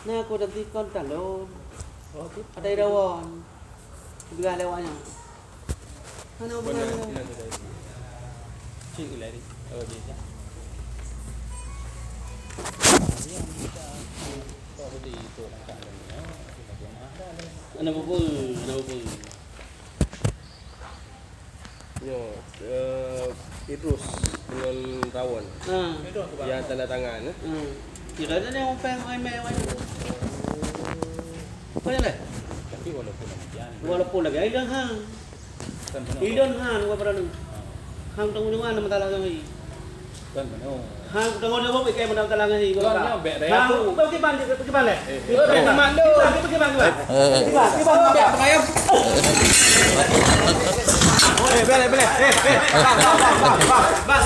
Nah, aku nanti kontak lo. Ada irawan. Biar lewatnya. Mana benar? Cik lari. Oh dia. Ada apa? Ada apa? Yo, Idrus dengan Rawon. Yang tanda tangan. Kira ada yang peng email aja. Apa yang lain? Tapi Walaupun lagi idon hang. Idon hang apa pada ni? Hang tunggu jangan nama talang ni. kan mana? Hang tunggu dia buat ikan mana talang ni. Kan ni ambek dah. Hang pergi balik. Pergi mana tu? Pergi balik. Ayam. Boleh. Bang.